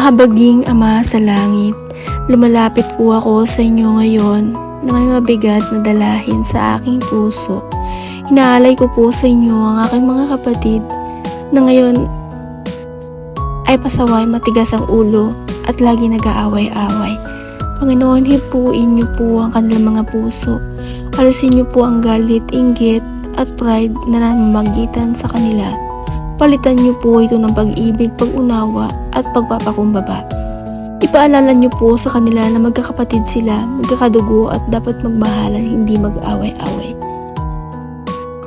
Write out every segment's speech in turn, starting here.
Mahabaging Ama sa langit, lumalapit po ako sa inyo ngayon na may mabigat na dalahin sa aking puso. Inaalay ko po sa inyo ang aking mga kapatid na ngayon ay pasaway, matigas ang ulo at lagi nag-aaway-away. Panginoon, hipuin niyo po ang kanilang mga puso. Alisin niyo po ang galit, inggit at pride na namamagitan sa kanila. Palitan niyo po ito ng pag-ibig, pag-unawa at pagpapakumbaba. Ipaalala niyo po sa kanila na magkakapatid sila, magkakadugo at dapat magmahalan, hindi mag-away-away.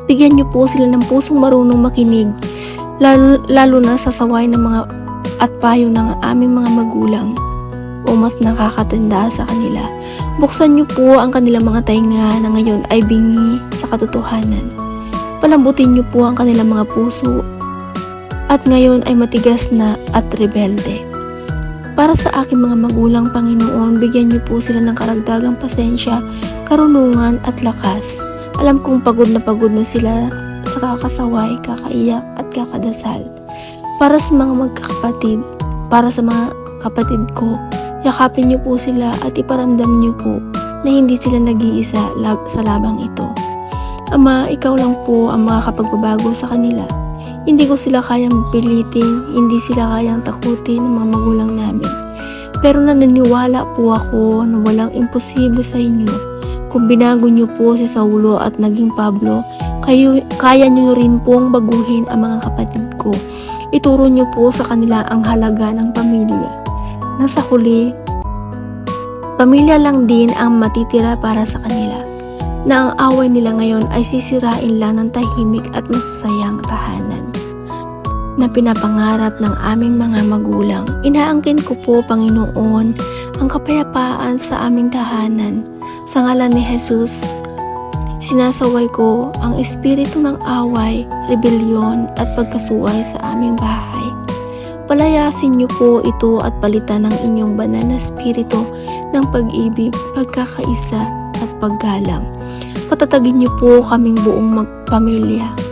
Bigyan niyo po sila ng pusong marunong makinig, lalo na sa saway ng mga at payo ng aming mga magulang o mas nakakatanda sa kanila. Buksan niyo po ang kanilang mga tainga na ngayon ay bingi sa katotohanan. Palambutin niyo po ang kanilang mga puso at ngayon ay matigas na at rebelde. Para sa aking mga magulang, Panginoon, bigyan niyo po sila ng karagdagang pasensya, karunungan at lakas. Alam kong pagod na sila sa kakasaway, kakaiyak at kakadasal. Para sa mga magkakapatid, para sa mga kapatid ko, yakapin niyo po sila at iparamdam niyo po na hindi sila nag-iisa sa labang ito. Ama, ikaw lang po ang makakapagbabago sa kanila. Hindi ko sila kayang pilitin, hindi sila kayang takutin ng mga magulang namin. Pero naniniwala po ako na walang imposible sa inyo. Kung binago niyo po si Saulo at naging Pablo, kaya niyo rin pong baguhin ang mga kapatid ko. Ituro niyo po sa kanila ang halaga ng pamilya. Nasa huli, pamilya lang din ang matitira para sa kanila, na ang away nila ngayon ay sisirain lang ng tahimik at masasayang tahanan na pinapangarap ng aming mga magulang. Inaangkin ko po, Panginoon, ang kapayapaan sa aming tahanan. Sa ngalan ni Jesus, sinasaway ko ang espiritu ng away, rebelyon at pagkasuway sa aming bahay. Palayasin niyo po ito at palitan ng inyong banal na espiritu ng pag-ibig, pagkakaisa at paggalang. Patatagin niyo po kaming buong magpamilya.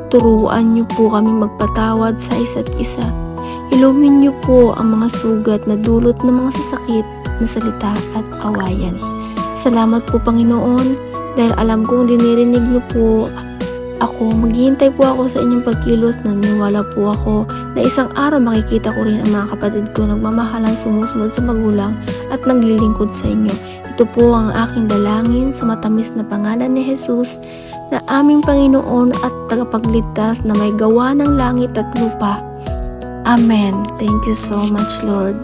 Turuan niyo po kaming magpatawad sa isa't isa. Ilumin niyo po ang mga sugat na dulot ng mga sasakit na salita at awayan. Salamat po, Panginoon, dahil alam kong dinirinig niyo po ako. Maghihintay po ako sa inyong pagkilos. Naniwala po ako na isang araw makikita ko rin ang mga kapatid ko nagmamahalan, sumusunod sa magulang at naglilingkod sa inyo. Ito po ang aking dalangin sa matamis na pangalan ni Jesus, na aming Panginoon at tagapagligtas na may gawa ng langit at lupa. Amen. Thank you so much, Lord.